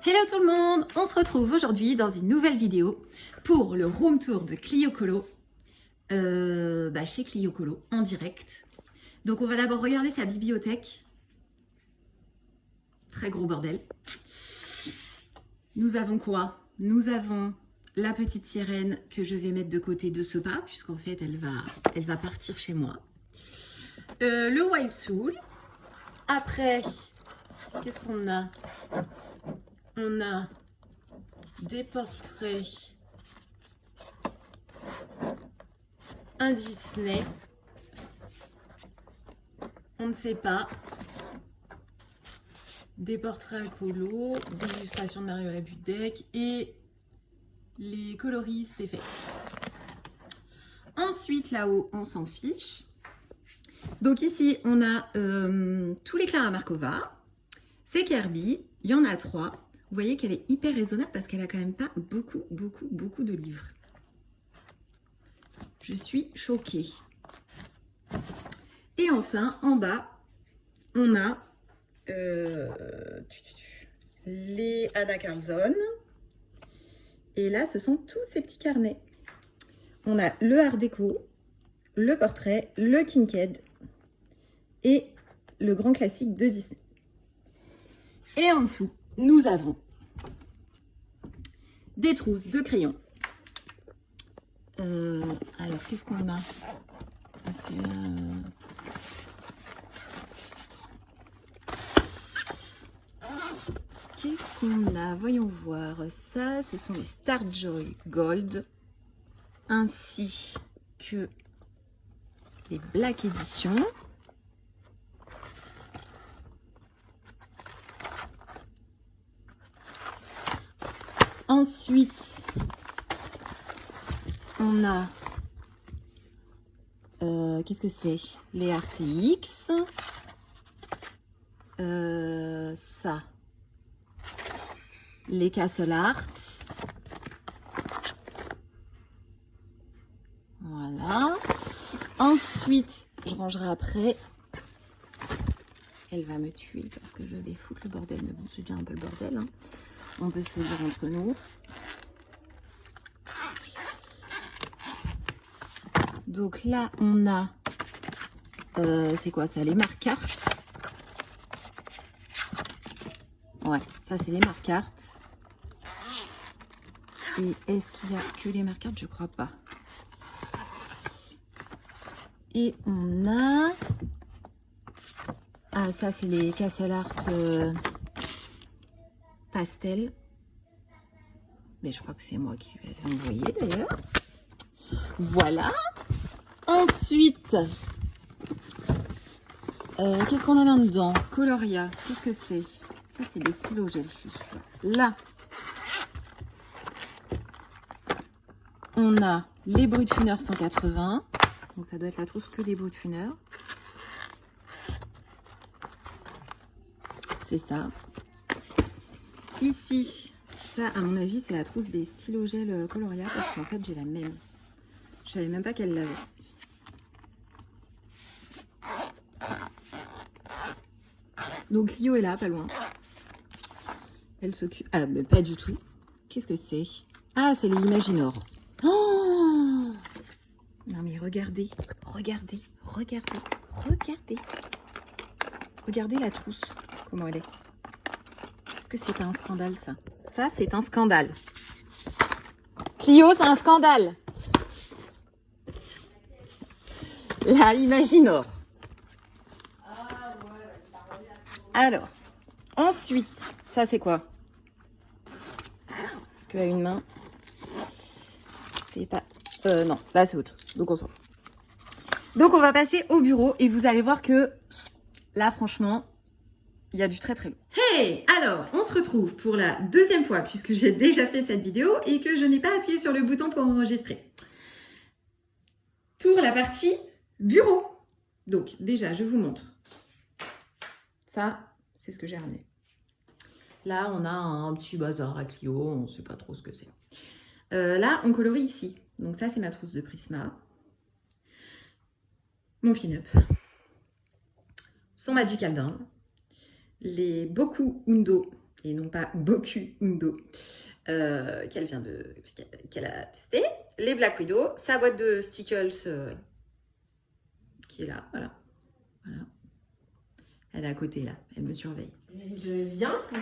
Hello tout le monde, on se retrouve aujourd'hui dans une nouvelle vidéo pour le room tour de Clio Colo, chez Clio Colo en direct. Donc on va d'abord regarder sa bibliothèque, très gros bordel. Nous avons quoi? Nous avons la petite sirène que je vais mettre de côté de ce pas, puisqu'en fait elle va partir chez moi. Le Wild Soul. Après, qu'est-ce qu'on a? On a des portraits, un Disney, on ne sait pas, des portraits à colo, des illustrations de Mario Labudec et les coloristes effets. Ensuite, là-haut, on s'en fiche. Donc ici, on a tous les Clara Markova, c'est Kirby, il y en a 3. Vous voyez qu'elle est hyper raisonnable parce qu'elle a quand même pas beaucoup de livres. Je suis choquée. Et enfin, en bas, on a les Anna Carlson. Et là, ce sont tous ces petits carnets. On a le Art déco, le portrait, le Kinked et le grand classique de Disney. Et en dessous, nous avons des trousses de crayons. Alors, qu'est-ce qu'on a? Parce que qu'est-ce qu'on a? Voyons voir. Ça, ce sont les Starjoy Gold, ainsi que les Black Edition. Ensuite, on a, qu'est-ce que c'est? Les RTX. Ça. Les Castle Art. Voilà. Ensuite, je rangerai après. Elle va me tuer parce que je vais foutre le bordel. Mais bon, c'est déjà un peu le bordel, hein. On peut se le dire entre nous. Donc là, on a... c'est quoi ça? Les marque-cartes. Ouais, ça c'est les marque-cartes. Et est-ce qu'il y a que les marque-cartes? Je crois pas. Et on a... Ah, ça c'est les Castle Art pastel. Mais je crois que c'est moi qui vais envoyer d'ailleurs. Voilà. Ensuite, qu'est-ce qu'on a là-dedans? Coloria. Qu'est-ce que c'est? Ça, c'est des stylos gel, je suis sûre. Là, on a les Brutfunner 180. Donc, ça doit être la trousse que des Brutfunner. C'est ça. Ici, ça, à mon avis, c'est la trousse des stylos gel Coloria. Parce qu'en fait, j'ai la même. Je savais même pas qu'elle l'avait. Donc, Clio est là, pas loin. Elle s'occupe... Ah, mais pas du tout. Qu'est-ce que c'est? Ah, c'est les Imaginor. Oh! Non, mais regardez. Regardez. Regardez. Regardez. Regardez la trousse. Comment elle est. Est-ce que c'est pas un scandale, ça? Ça, c'est un scandale. Clio, c'est un scandale. La Imaginor. Alors, ensuite, ça c'est quoi? Parce qu'à une main, c'est pas... non, là c'est autre. Donc on s'en fout. Donc on va passer au bureau et vous allez voir que là, franchement, il y a du très très lourd. Hey! Alors, on se retrouve pour la deuxième fois puisque j'ai déjà fait cette vidéo et que je n'ai pas appuyé sur le bouton pour enregistrer. Pour la partie bureau. Donc, déjà, je vous montre. Ça, c'est ce que j'ai ramené. Là, on a un petit bazar à Clio, on ne sait pas trop ce que c'est. Là, on colorie ici. Donc ça, c'est ma trousse de Prisma. Mon pin-up. Son Magical Doll. Les Boku Undo et non pas Boku Undo, qu'elle a testé. Les Black Widow, sa boîte de Stickles qui est là, voilà. Elle est à côté là, elle me surveille. Je viens pour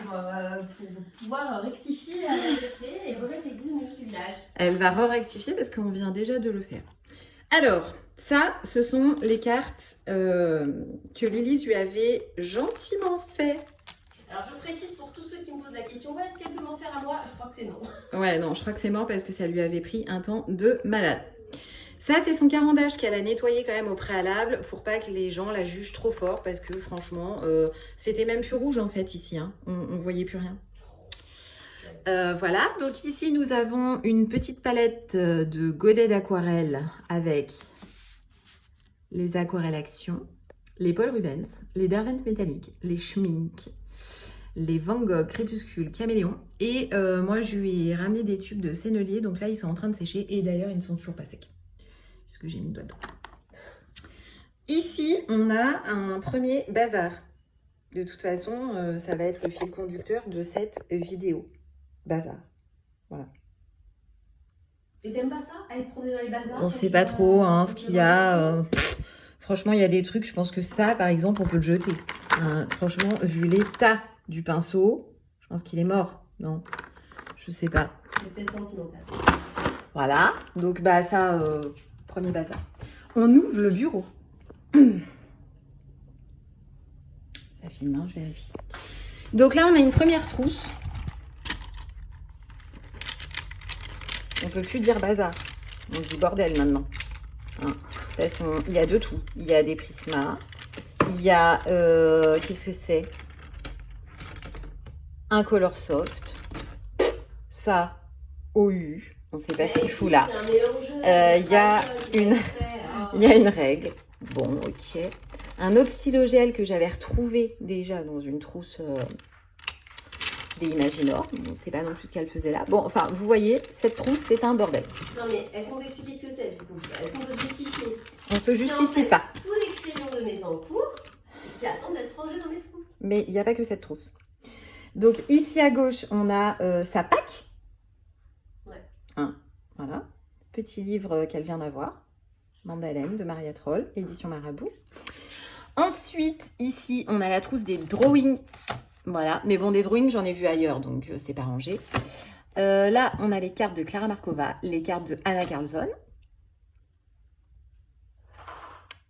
pouvoir rectifier la vérité et remettre l'église au milieu du village. Elle va rectifier parce qu'on vient déjà de le faire. Alors, ça, ce sont les cartes que Lilith lui avait gentiment fait. Alors, je précise pour tous ceux qui me posent la question, est-ce qu'elle peut m'en faire à moi? Je crois que c'est non. Ouais, non, je crois que c'est mort parce que ça lui avait pris un temps de malade. Ça, c'est son carandage qu'elle a nettoyé quand même au préalable pour pas que les gens la jugent trop fort parce que franchement, c'était même plus rouge en fait ici. Hein. On voyait plus rien. Voilà, donc ici nous avons une petite palette de godets d'aquarelle avec les aquarelles Action, les Paul Rubens, les Derwent métalliques, les Schmink, les Van Gogh Crépuscule Caméléon. Et moi, je lui ai ramené des tubes de Sennelier. Donc là, ils sont en train de sécher. Et d'ailleurs, ils ne sont toujours pas secs. Puisque j'ai mis le doigt dedans. Ici, on a un premier bazar. De toute façon, ça va être le fil conducteur de cette vidéo. Bazar. Voilà. Et t'aimes pas ça? Aller promener dans les bazars? On sait pas trop hein, ce qu'il y a. Franchement, il y a des trucs, je pense que ça, par exemple, on peut le jeter. Franchement, vu l'état du pinceau, je pense qu'il est mort. Non, je sais pas. C'est peut-être sentimental. Voilà, donc bah ça, premier bazar. On ouvre le bureau. Ça filme, hein, je vérifie. Donc là, on a une première trousse. On peut plus dire bazar. On dit bordel maintenant. Hein. De toute façon, il y a de tout. Il y a des prismas. Il y a, qu'est-ce que c'est? Un color soft. Ça, OU. On ne sait pas ce qu'il fout là. Il y a une règle. Bon, ok. Un autre stylo-gel que j'avais retrouvé déjà dans une trousse des Imaginor. On ne sait pas non plus ce qu'elle faisait là. Bon, enfin, vous voyez, cette trousse, c'est un bordel. Non, mais est-ce qu'on veut expliquer ce que c'est, du coup? Est-ce qu'on veut justifier? On se justifie en fait, pas. Tous les crayons de mes encours qui attendent d'être rangés dans mes trousses. Mais il n'y a pas que cette trousse. Donc, ici à gauche, on a sa PAC. Ouais. Voilà. Petit livre qu'elle vient d'avoir. Mandalène de Maria Troll, édition Marabout. Ensuite, ici, on a la trousse des drawings. Voilà. Mais bon, des drawings, j'en ai vu ailleurs, donc c'est pas rangé. Là, on a les cartes de Clara Markova, les cartes de Anna Carlson.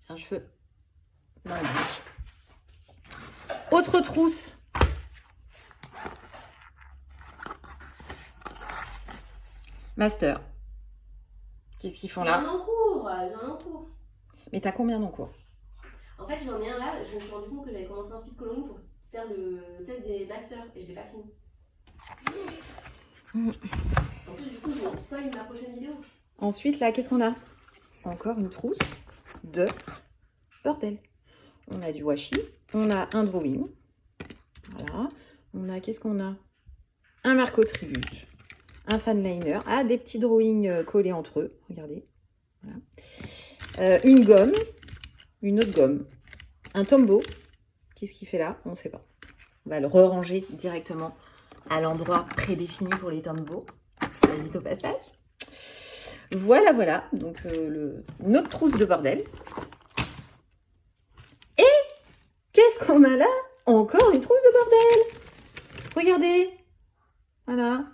Un cheveu dans la bouche. Autre trousse. Master. Qu'est-ce qu'ils font là? J'en ai en cours. Mais t'as combien d'encours? En fait, j'en ai un là, je me suis rendu compte que j'avais commencé un site coloring pour faire le test des masters et je l'ai pas fini. En plus, du coup, je spoil ma prochaine vidéo. Ensuite, là, qu'est-ce qu'on a? Encore une trousse de bordel. On a du washi, on a un drawing. Voilà. On a, qu'est-ce qu'on a? Un Marco Tribute, un fan liner. Ah, des petits drawings collés entre eux. Regardez. Voilà. Une gomme, une autre gomme, un tombeau. Qu'est-ce qu'il fait là? On ne sait pas. On va le re-ranger directement à l'endroit prédéfini pour les tombeaux. Ça dit au passage. Voilà, voilà. Donc, une autre trousse de bordel. Et qu'est-ce qu'on a là? Encore une trousse de bordel. Regardez. Voilà.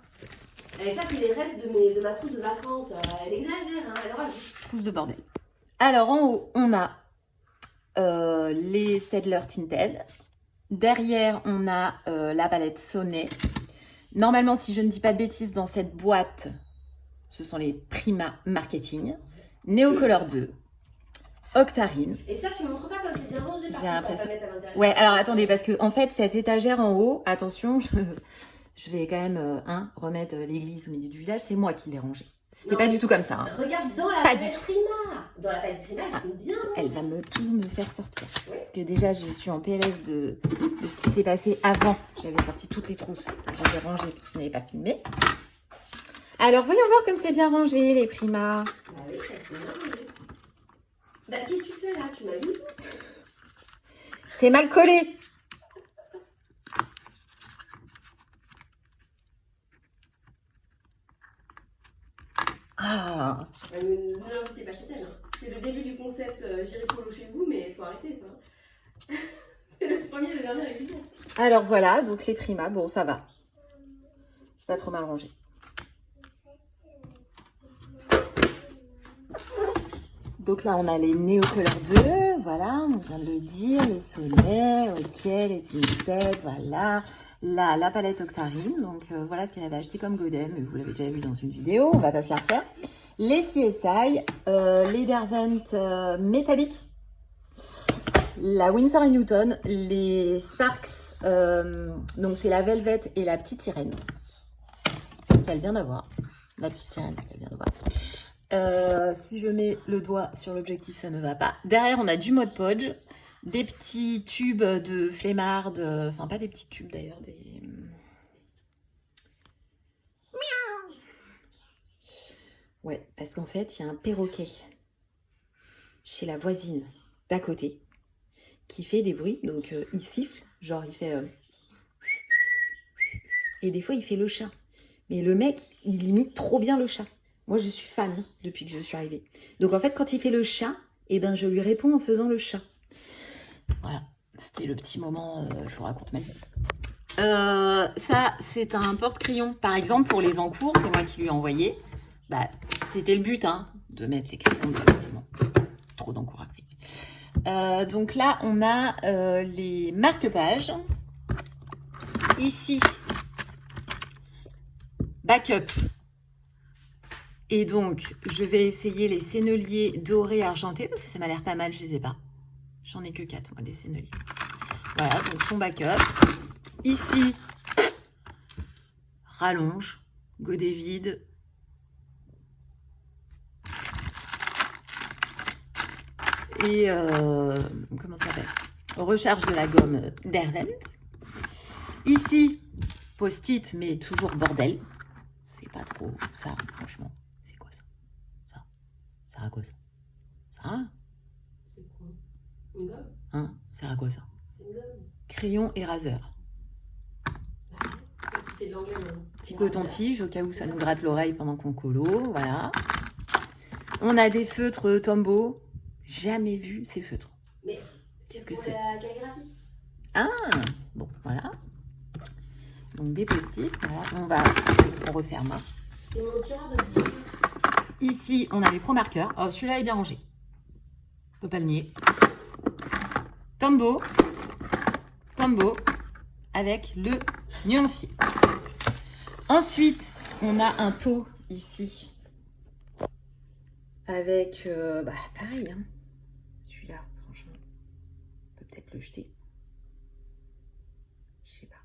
Et ça, c'est les restes de ma trousse de vacances. Elle exagère, hein, elle rajoute. Trousse de bordel. Alors, en haut, on a les Staedtler Tinted. Derrière, on a la palette Sonnet. Normalement, si je ne dis pas de bêtises, dans cette boîte, ce sont les Prima Marketing. Neocolor 2. Octarine. Et ça, tu montres pas comme c'est bien rangé. J'ai l'impression. Ouais, alors attendez, parce que en fait, cette étagère en haut, attention, je vais quand même remettre l'église au milieu du village. C'est moi qui l'ai rangée. C'était pas du tout comme ça. Hein. Regarde dans la palette Prima. Dans la palette Prima, c'est bien. Elle va tout me faire sortir. Oui. Parce que déjà, je suis en PLS de ce qui s'est passé avant. J'avais sorti toutes les trousses. J'avais rangé parce que je n'avais pas filmé. Alors, voyons voir comme c'est bien rangé, les Prima. Bah oui, ça c'est bien rangé. Bah, qu'est-ce que tu fais là? Tu m'as mis? C'est mal collé. Ah, Ne l'invitez pas chez elle. Hein. C'est le début du concept j'irai polo chez vous, mais il faut arrêter. Quoi. C'est le premier et le dernier épisode. alors voilà, donc les Prima, bon ça va. C'est pas trop mal rangé. Donc là, on a les Neocolor 2, voilà, on vient de le dire, les Soleil, ok, les Tinted, voilà. Là, la palette Octarine, donc voilà ce qu'elle avait acheté comme godet, mais vous l'avez déjà vu dans une vidéo, on va pas se la refaire. Les CSI, les Derwent métalliques, la Winsor & Newton, les Sparks, donc c'est la Velvet et la petite sirène qu'elle vient d'avoir. La petite sirène qu'elle vient d'avoir. Si je mets le doigt sur l'objectif, ça ne va pas. Derrière, on a du Mod Podge, des petits tubes de flemmarde, enfin pas des petits tubes d'ailleurs, des... Ouais, parce qu'en fait, il y a un perroquet chez la voisine d'à côté qui fait des bruits, donc il siffle, genre il fait... Et des fois, il fait le chat. Mais le mec, il imite trop bien le chat. Moi, je suis fan depuis que je suis arrivée. Donc, en fait, quand il fait le chat, eh ben, je lui réponds en faisant le chat. Voilà, c'était le petit moment, je vous raconte ma vie. Ça, c'est un porte-crayon. Par exemple, pour les encours, c'est moi qui lui ai envoyé. Bah, c'était le but, hein, de mettre les crayons. Bon, trop d'encours après. Donc là, on a les marque-pages. Ici, backup. Et donc, je vais essayer les senneliers dorés argentés, parce que ça m'a l'air pas mal, je les ai pas. J'en ai que 4, moi, des senneliers. Voilà, donc son backup. Ici, rallonge, godet vide. Et, comment ça s'appelle? Recharge de la gomme Derwent. Ici, post-it, mais toujours bordel. C'est pas trop ça, franchement. C'est quoi ça? Ça? Ça sert à quoi ça? Ça? C'est quoi? Une gomme? Hein? Ça sert à quoi ça? C'est une gomme. Crayon et raseur. C'est de l'anglais, non? Petit coton-tige au cas où ça nous gratte l'oreille pendant qu'on colo. Voilà. On a des feutres Tombow. Jamais vu ces feutres. Mais qu'est-ce que pour c'est? la calligraphie. Ah, bon, voilà. Donc des post-it, voilà. On referme. C'est mon tireur de bijoux. Ici, on a les pro marqueurs. Oh, celui-là est bien rangé. On peut pas le nier. Tombow avec le nuancier. Ensuite, on a un pot ici avec, pareil, hein. Celui-là, franchement, on peut peut-être le jeter. Je sais pas.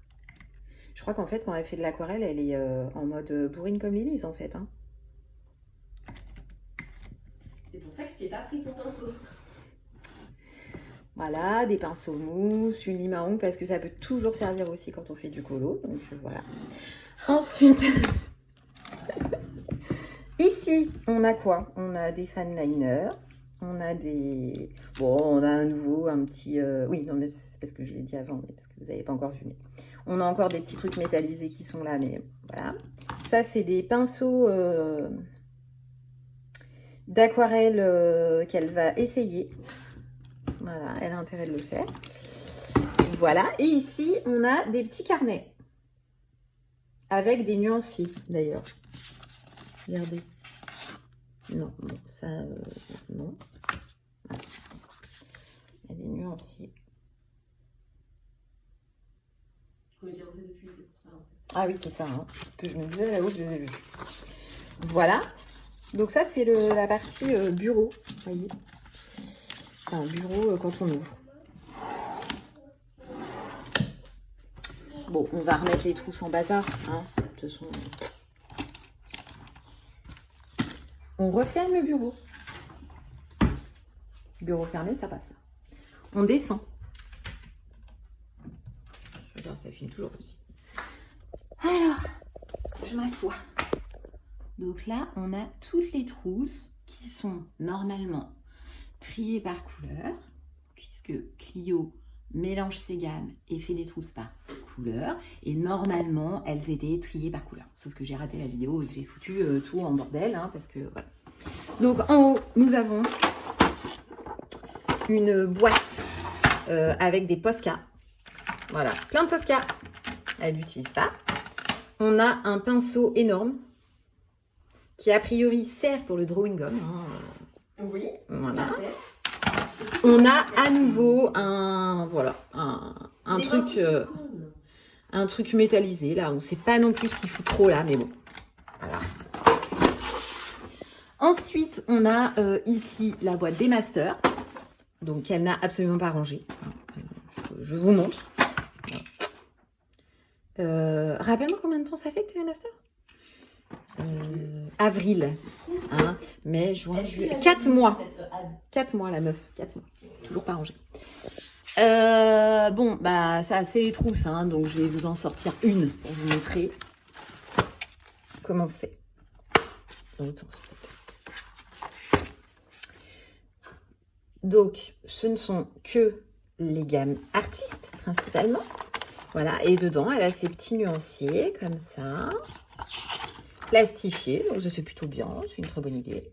Je crois qu'en fait, quand elle fait de l'aquarelle, elle est en mode bourrine comme Lilith, en fait. Hein. C'est pour ça que je t'ai pas pris ton pinceau. Voilà, des pinceaux mousse, une lime à ongles, parce que ça peut toujours servir aussi quand on fait du colo. Donc voilà. Ensuite, ici, on a quoi? On a des fan liners. On a des... Bon, on a à nouveau un petit... Oui, non, mais c'est parce que je l'ai dit avant, mais parce que vous n'avez pas encore vu. Mais... On a encore des petits trucs métallisés qui sont là, mais voilà. Ça, c'est des pinceaux d'aquarelle qu'elle va essayer. Voilà, elle a intérêt de le faire. Voilà, et ici, on a des petits carnets. Avec des nuanciers, d'ailleurs. Regardez. Non, bon, ça, non. Voilà. Il y a des nuanciers. Je connais bien fait depuis, c'est pour ça. En fait. Ah oui, c'est ça, hein. Parce que je me disais là-haut, je les ai vus. Voilà. Donc ça, c'est la partie bureau, vous voyez. Enfin, bureau quand on ouvre. Bon, on va remettre les trousses en bazar, hein. De toute façon... On referme le bureau. Bureau fermé, ça passe. On descend. Je regarde, ça filme toujours aussi. Alors, je m'assois. Donc là, on a toutes les trousses qui sont normalement triées par couleur, puisque Clio mélange ses gammes et fait des trousses par couleur. Et normalement, elles étaient triées par couleur. Sauf que j'ai raté la vidéo et que j'ai foutu tout en bordel, hein, parce que voilà. Donc en haut, nous avons une boîte avec des Posca. Voilà, plein de Posca. Elle n'utilise pas. On a un pinceau énorme qui a priori sert pour le drawing gum. Hein. Oui. Voilà. On a à nouveau un truc métallisé. Là, on ne sait pas non plus ce qu'il fout trop là, mais bon. Voilà. Ensuite, on a ici la boîte des masters. Donc, elle n'a absolument pas rangé. Je vous montre. Rappelle-moi combien de temps ça fait que tu es master avril, hein, mai, juin, juillet, 4 mois. 4 mois la meuf, 4 mois. Toujours pas rangé. Bon, bah ça c'est les trousses, hein, donc je vais vous en sortir une pour vous montrer comment c'est. Donc, ce ne sont que les gammes artistes principalement. Voilà, et dedans, elle a ses petits nuanciers comme ça. Plastifié, donc ça c'est plutôt bien, c'est une très bonne idée.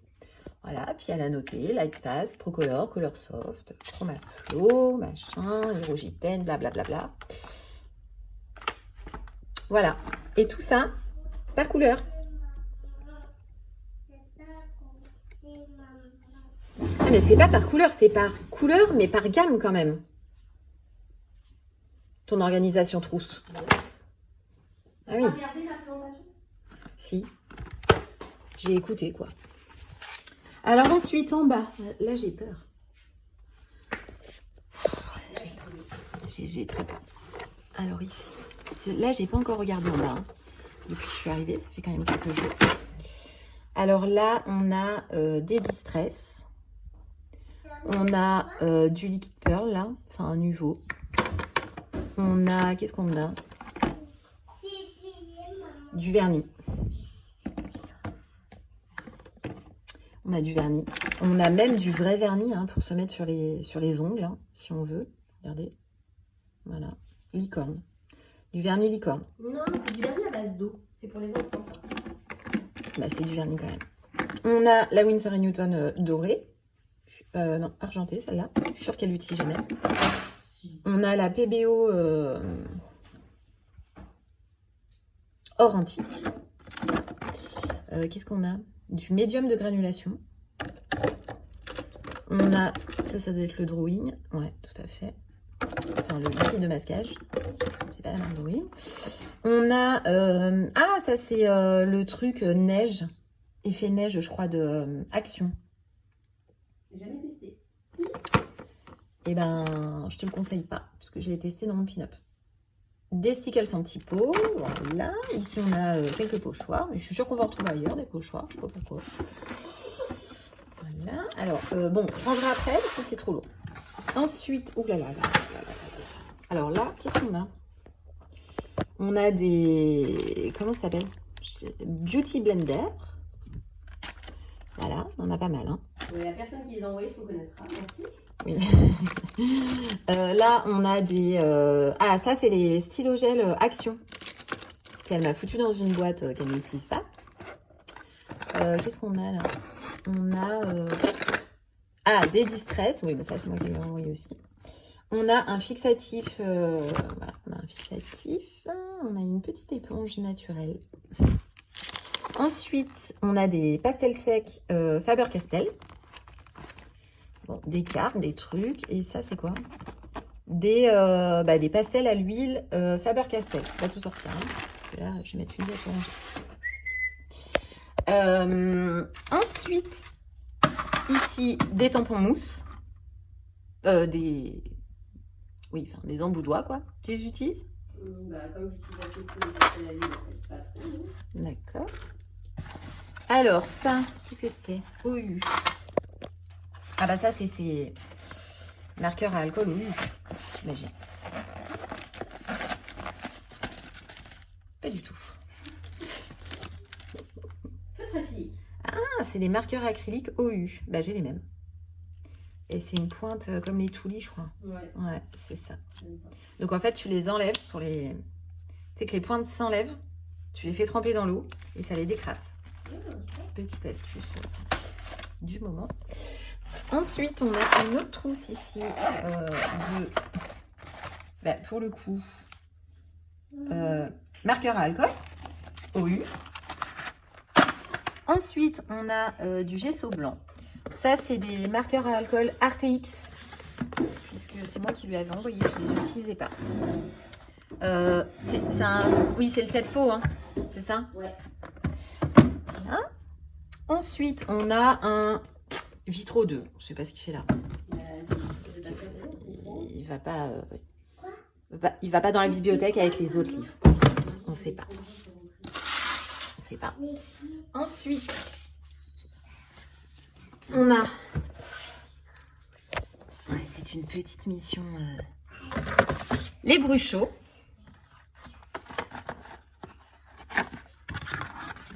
Voilà, puis elle a noté Lightfast, Procolor, Color Soft, Chromaflow, machin, Hydrogène, blablabla. Voilà, et tout ça par couleur. Ah mais c'est pas par couleur, c'est par couleur, mais par gamme quand même. Ton organisation trousse. Ah oui. Si, j'ai écouté quoi. Alors ensuite en bas, là j'ai peur. J'ai très peur. Alors ici, là j'ai pas encore regardé en bas. Hein. Depuis que je suis arrivée, ça fait quand même quelques jours. Alors là, on a des Distress. On a du Liquid Pearl là, enfin un nouveau. On a, qu'est-ce qu'on a? Du vernis. On a du vernis. On a même du vrai vernis hein, pour se mettre sur les ongles, hein, si on veut. Regardez. Voilà. Licorne. Du vernis licorne. Non, c'est du vernis à base d'eau. C'est pour les enfants, ça. Bah, c'est du vernis quand même. On a la Winsor & Newton dorée. Non, argentée, celle-là. Je suis sûre qu'elle l'utilise jamais. Si. On a la PBO or antique. Qu'est-ce qu'on a? Du médium de granulation. On a, ça doit être le drawing. Ouais, tout à fait. Enfin, le liquide de masquage. C'est pas la marque drawing. On a, ah, ça c'est le truc neige. Effet neige, je crois, de Action. J'ai jamais testé. Eh ben, je te le conseille pas, parce que je l'ai testé dans mon pin-up. Des stickers anti-peau, voilà. Ici, on a quelques pochoirs. Mais je suis sûre qu'on va en retrouver ailleurs, des pochoirs. Je sais pas pourquoi. Voilà. Alors, bon, je rangerai après, parce que c'est trop lourd. Ensuite, oulala. Alors là, qu'est-ce qu'on a? On a des... Comment ça s'appelle? Beauty Blender. Voilà, on en a pas mal. Hein. La personne qui les a envoyés se reconnaîtra. Merci. Oui. Là, on a des... Ah, ça, c'est les stylogels Action qu'elle m'a foutu dans une boîte qu'elle n'utilise pas. Qu'est-ce qu'on a là? On a... Ah, des Distress. Oui, bah ça, c'est moi qui l'ai envoyé aussi. On a un fixatif. Voilà, on a un fixatif. On a une petite éponge naturelle. Ensuite, on a des pastels secs Faber-Castell. Bon, des cartes, des trucs. Et ça, c'est quoi? Des pastels à l'huile Faber-Castell. Je vais pas tout sortir. Hein, parce que là, je vais mettre une boîte. Ensuite, ici, des tampons mousse. Des emboudois, quoi. Tu les utilises? Comme j'utilise assez peu les pastels à l'huile, en fait, pas trop. D'accord. Alors, ça, qu'est-ce que c'est? OU. Ah bah ça, c'est marqueur à alcool OU, j'imagine. Pas du tout. Feutre acrylique. Ah, c'est des marqueurs acryliques OU. Bah, j'ai les mêmes. Et c'est une pointe comme les toulis, je crois. Ouais. Ouais, c'est ça. Donc en fait, tu les enlèves pour les... Tu sais que les pointes s'enlèvent, tu les fais tremper dans l'eau et ça les décrasse. Petite astuce du moment. Ensuite, on a une autre trousse ici pour le coup, marqueur à alcool, OU. Ensuite, on a du gesso blanc. Ça, c'est des marqueurs à alcool RTX, puisque c'est moi qui lui avais envoyé, je ne les utilisais pas. Oui, c'est le 7 pots, hein, c'est ça? Ouais. Voilà. Ensuite, on a un Vitro 2. Je ne sais pas ce qu'il fait là. Il va pas, il va pas dans la bibliothèque avec les autres livres. On ne sait pas. On sait pas. Ensuite, on a... Ouais, c'est une petite mission. Les bruchots.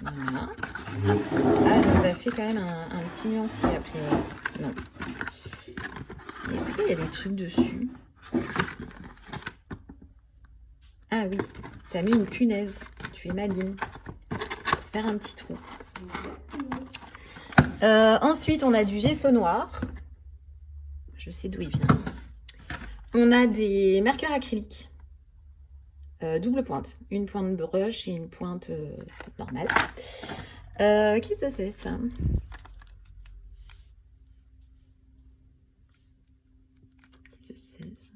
Voilà. Ah, elle nous a fait quand même un petit nuancier après. Non. Et après, il y a des trucs dessus. Ah oui, t'as mis une punaise. Tu es maligne. Faire un petit trou. Ensuite, on a du gesso noir. Je sais d'où il vient. On a des marqueurs acryliques. Double pointe. Une pointe brush et une pointe normale. Qu'est-ce que c'est ça? Qu'est-ce que c'est ça?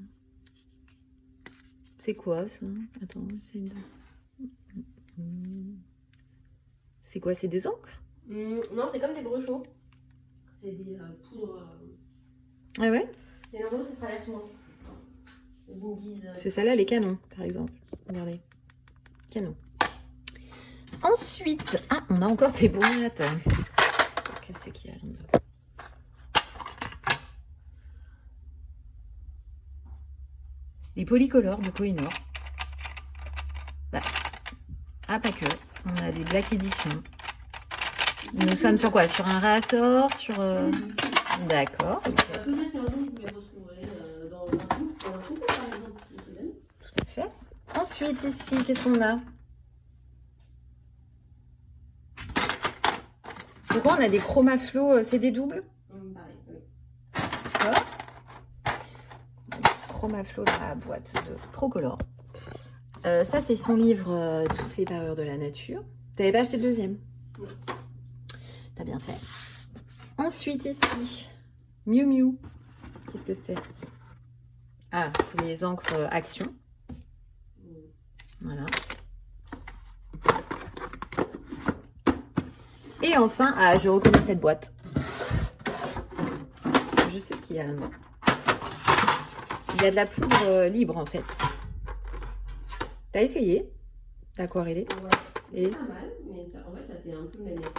C'est quoi ça? Attends, c'est quoi? C'est des encres? Non, c'est comme des brochons. C'est des poudres. Ah ouais? Et normalement, ça traverse moins. C'est celle-là, les canons, par exemple. Regardez. Canon. Ensuite, on a encore des boîtes. Qu'est-ce que c'est qu'il y a là-dedans? Les polycolores de Kohinoor. Ah, pas que. On a des Black Edition. Nous sommes sur quoi? Sur un réassort? Sur... D'accord. Peut-être qu'un jour, vous les retrouverez dans un coup, par exemple. Tout à fait. Ensuite, ici, qu'est-ce qu'on a? Donc, on a des chromaflow, c'est des doubles? Pareil, oui. D'accord. Chromaflow dans la boîte de Procolor. Ça, c'est son livre Toutes les parures de la nature. T'avais pas acheté le deuxième? Oui. T'as bien fait. Ensuite, ici, Miu Miu. Qu'est-ce que c'est? Ah, c'est les encres Action. Voilà. Et enfin, je reconnais cette boîte. Je sais ce qu'il y a là-dedans. Il y a de la poudre libre, en fait. T'as essayé d'aquareller? Ouais. Et... pas mal, mais ça, en fait, ça fait un peu le même effet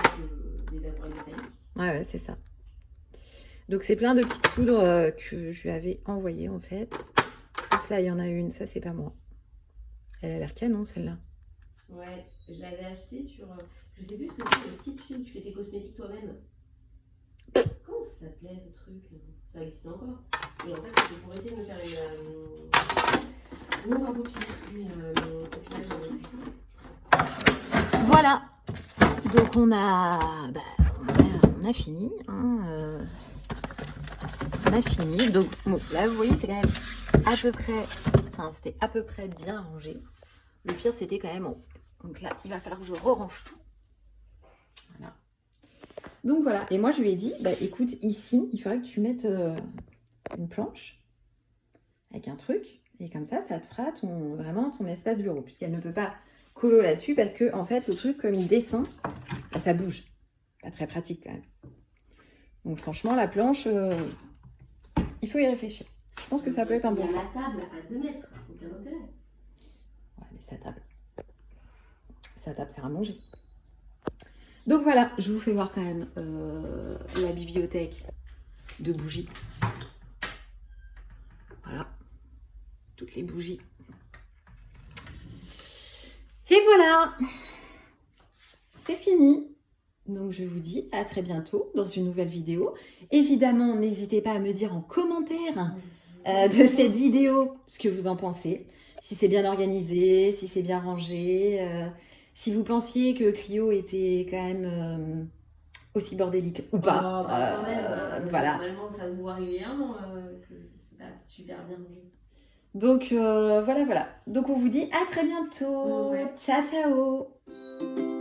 des aquarelles métalliques. Ouais, c'est ça. Donc, c'est plein de petites poudres que je lui avais envoyées, en fait. Plus là, il y en a une. Ça, c'est pas moi. Elle a l'air canon, celle-là. Ouais, je l'avais acheté sur... je sais plus ce que c'est, le site où tu fais tes cosmétiques toi-même. Comment ça s'appelait ce truc? Ça existe encore. Et en fait, c'était pour essayer de me faire une ombre à paupières. Au final, Voilà. Donc, on a fini. Hein, on a fini. Donc, bon, là, vous voyez, c'est quand même à peu près... Enfin, c'était à peu près bien rangé. Le pire, c'était quand même en haut. Donc là, il va falloir que je re-range tout. Voilà. Donc voilà. Et moi, je lui ai dit, écoute, ici, il faudrait que tu mettes une planche avec un truc. Et comme ça te fera vraiment ton espace bureau. Puisqu'elle ne peut pas colo là-dessus. Parce que, en fait, le truc, comme il descend, ça bouge. Pas très pratique, quand même. Donc franchement, la planche, il faut y réfléchir. Je pense que ça peut être un bon. Il y a la table à 2 mètres. Aucun intérêt. Ouais, mais sa table. Sa table sert à manger. Donc voilà, je vous fais voir quand même la bibliothèque de bougies. Voilà. Toutes les bougies. Et voilà. C'est fini. Donc je vous dis à très bientôt dans une nouvelle vidéo. Évidemment, n'hésitez pas à me dire en commentaire de cette vidéo ce que vous en pensez. Si c'est bien organisé, si c'est bien rangé, si vous pensiez que Clio était quand même aussi bordélique ou pas. Quand même, Voilà. Normalement, ça se voit régulièrement que c'est pas super bien rangé. Donc voilà. Donc on vous dit à très bientôt. Ouais. Ciao, ciao.